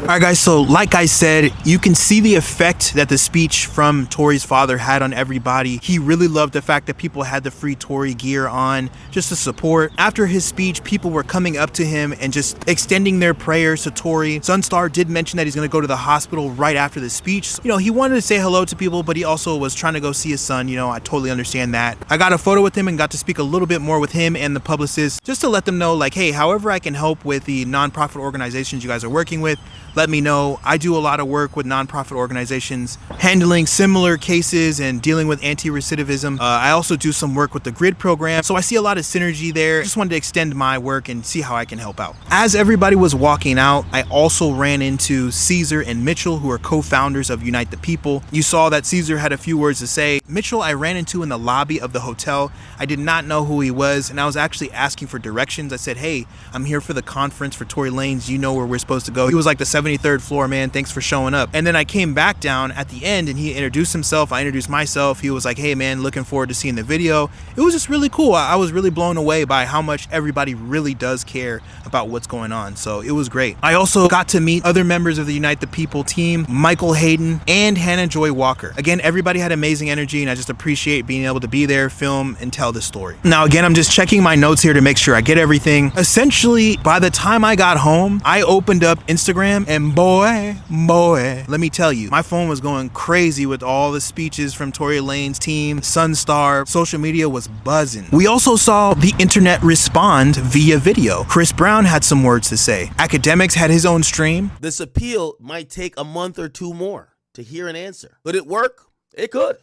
Speaker 1: All right, guys, so like I said, you can see the effect that the speech from Tory's father had on everybody. He really loved the fact that people had the free Tory gear on just to support. After his speech, people were coming up to him and just extending their prayers to Tory. Sonstar did mention that he's going to go to the hospital right after the speech. You know, he wanted to say hello to people, but he also was trying to go see his son. You know, I totally understand that. I got a photo with him and got to speak a little bit more with him and the publicist just to let them know, like, hey, however I can help with the nonprofit organizations you guys are working with, let me know. I do a lot of work with nonprofit organizations handling similar cases and dealing with anti-recidivism. I also do some work with the GRID program, so I see a lot of synergy there. Just wanted to extend my work and see how I can help out. As everybody was walking out, I also ran into Caesar and Mitchell, who are co-founders of Unite the People. You saw that Caesar had a few words to say. Mitchell I ran into in the lobby of the hotel. I did not know who he was, and I was actually asking for directions. I said, hey, I'm here for the the conference for Tory Lanez, you know where we're supposed to go. He was like the 73rd floor, man. Thanks for showing up. And then I came back down at the end and he introduced himself. I introduced myself. He was like, hey man, looking forward to seeing the video. It was just really cool. I was really blown away by how much everybody really does care about what's going on. So it was great. I also got to meet other members of the Unite the People team, Michael Hayden and Hannah Joy Walker. Again, everybody had amazing energy and I just appreciate being able to be there, film, and tell this story. Now again, I'm just checking my notes here to make sure I get everything. Essentially, by the time I got home, I opened up Instagram and boy, let me tell you, my phone was going crazy with all the speeches from Tory Lanez team, Sonstar. Social media was buzzing. We also saw the internet respond via video. Chris Brown had some words to say. Academics had his own stream.
Speaker 8: This appeal might take a month or two more to hear an answer. Could it work? It could.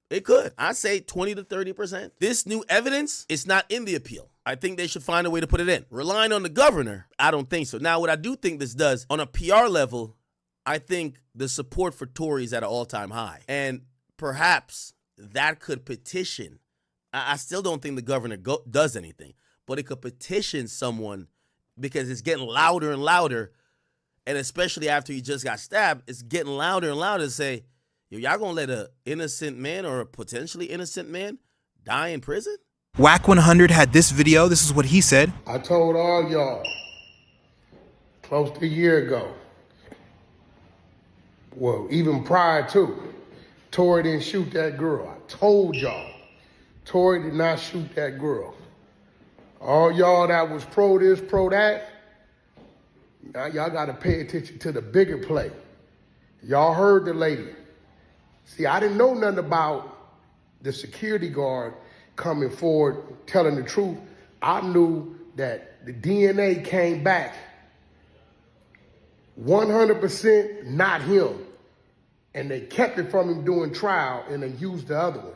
Speaker 8: It could. I say 20 to 30%. This new evidence is not in the appeal. I think they should find a way to put it in. Relying on the governor, I don't think so. Now, what I do think this does, on a PR level, I think the support for Tory is at an all-time high. And perhaps that could petition. I still don't think the governor does anything, but it could petition someone because it's getting louder and louder. And especially after he just got stabbed, it's getting louder and louder to say, yo, y'all gonna let an innocent man or a potentially innocent man die in prison?
Speaker 1: Whack 100 had this video. This is what he said.
Speaker 9: I told all y'all close to a year ago, well, even prior to, Tory didn't shoot that girl. I told y'all, Tory did not shoot that girl. All y'all that was pro this, pro that, now y'all gotta pay attention to the bigger play. Y'all heard the lady. See, I didn't know nothing about the security guard coming forward, telling the truth. I knew that the DNA came back 100% not him. And they kept it from him doing trial and they used the other one.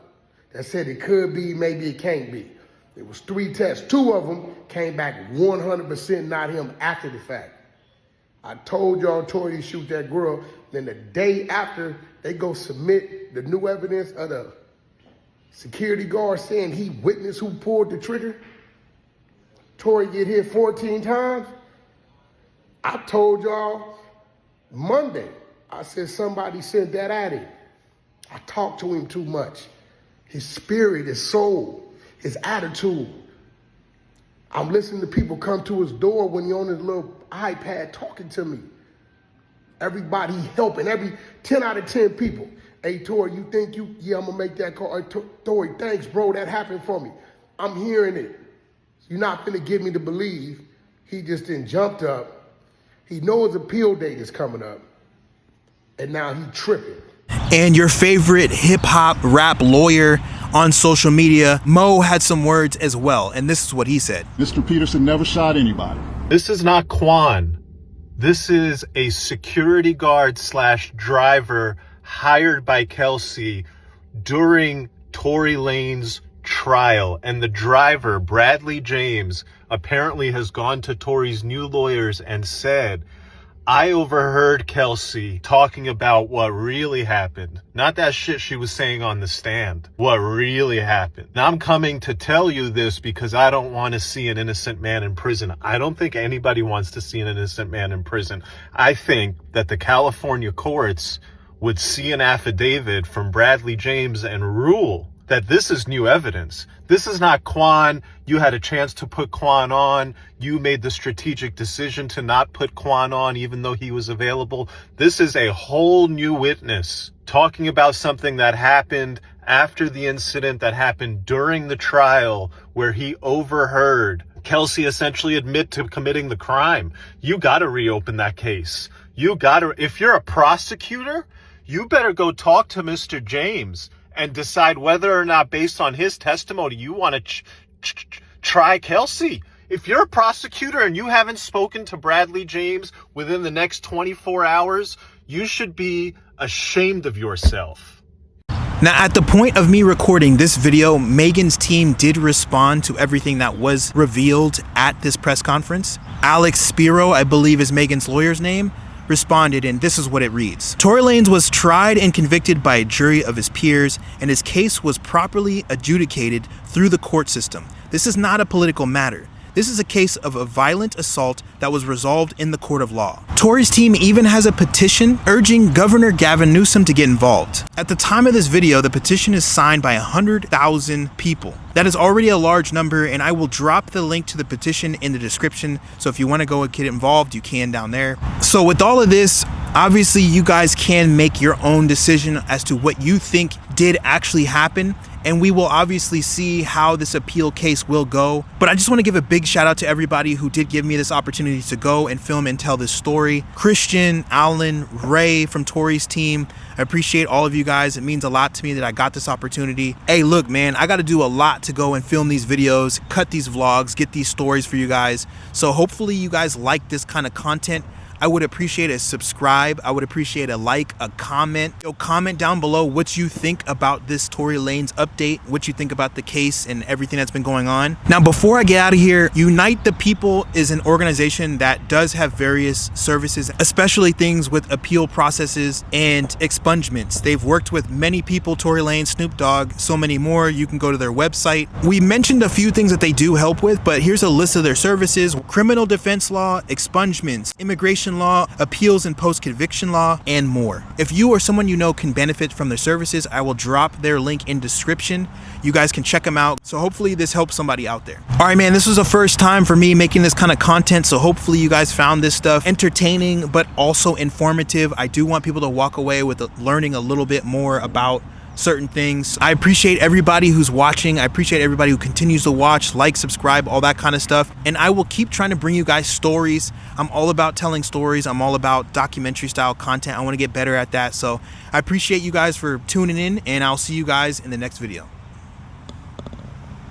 Speaker 9: That said it could be, maybe it can't be. It was 3 tests. 2 of them came back 100% not him after the fact. I told y'all Tory to shoot that girl. Then the day after, they go submit the new evidence of the security guard saying he witnessed who pulled the trigger. Tory get hit 14 times. I told y'all Monday, I said somebody sent that at him. I talked to him too much. His spirit, his soul, his attitude. I'm listening to people come to his door when he on his little iPad talking to me. Everybody helping, every 10 out of 10 people. Hey, Tory, you think yeah, I'm gonna make that call. Hey, Tory, thanks, bro, that happened for me. I'm hearing it. You're not gonna get me to believe he just didn't jumped up. He knows appeal date is coming up. And now he tripping.
Speaker 1: And your favorite hip hop rap lawyer on social media, Mo, had some words as well. And this is what he said.
Speaker 3: Mr. Peterson never shot anybody.
Speaker 10: This is not Quan. This is a security guard / driver hired by Kelsey during Tory Lanez trial. And the driver, Bradley James, apparently has gone to Tory's new lawyers and said, I overheard Kelsey talking about what really happened. Not that shit she was saying on the stand. What really happened. Now I'm coming to tell you this because I don't want to see an innocent man in prison. I don't think anybody wants to see an innocent man in prison. I think that the California courts would see an affidavit from Bradley James and rule that this is new evidence. This is not Quan. You had a chance to put Quan on. You made the strategic decision to not put Quan on even though he was available. This is a whole new witness talking about something that happened after the incident, that happened during the trial, where he overheard Kelsey essentially admit to committing the crime. You got to reopen that case. You got to, if you're a prosecutor, you better go talk to Mr. James and decide whether or not, based on his testimony, you want to try Kelsey. If you're a prosecutor and you haven't spoken to Bradley James within the next 24 hours, you should be ashamed of yourself.
Speaker 1: Now, at the point of me recording this video, Megan's team did respond to everything that was revealed at this press conference. Alex Spiro, I believe is Megan's lawyer's name, responded, and this is what it reads. Tory Lanez was tried and convicted by a jury of his peers, and his case was properly adjudicated through the court system. This is not a political matter. This is a case of a violent assault that was resolved in the court of law. Tory's team even has a petition urging Governor Gavin Newsom to get involved. At the time of this video, the petition is signed by 100,000 people. That is already a large number, and I will drop the link to the petition in the description. So if you want to go and get involved, you can down there. So with all of this, obviously you guys can make your own decision as to what you think did actually happen. And we will obviously see how this appeal case will go. But I just want to give a big shout out to everybody who did give me this opportunity to go and film and tell this story. Christian, Alan, Ray from Tory's team. I appreciate all of you guys. It means a lot to me that I got this opportunity. Hey, look, man, I got to do a lot to go and film these videos, cut these vlogs, get these stories for you guys. So hopefully you guys like this kind of content. I would appreciate a subscribe. I would appreciate a like, a comment. Yo, comment down below what you think about this Tory Lanez update, what you think about the case and everything that's been going on. Now, before I get out of here, Unite the People is an organization that does have various services, especially things with appeal processes and expungements. They've worked with many people, Tory Lanez, Snoop Dogg, so many more. You can go to their website. We mentioned a few things that they do help with, but here's a list of their services: criminal defense law, expungements, immigration law, appeals and post-conviction law, and more. If you or someone you know can benefit from their services, I will drop their link in description. You guys can check them out. So hopefully this helps somebody out there. All right, man, this was the first time for me making this kind of content. So hopefully you guys found this stuff entertaining, but also informative. I do want people to walk away with learning a little bit more about certain things. I appreciate everybody who's watching. I appreciate everybody who continues to watch, like, subscribe, all that kind of stuff. And I will keep trying to bring you guys stories. I'm all about telling stories. I'm all about documentary style content. I want to get better at that. So I appreciate you guys for tuning in, and I'll see you guys in the next video.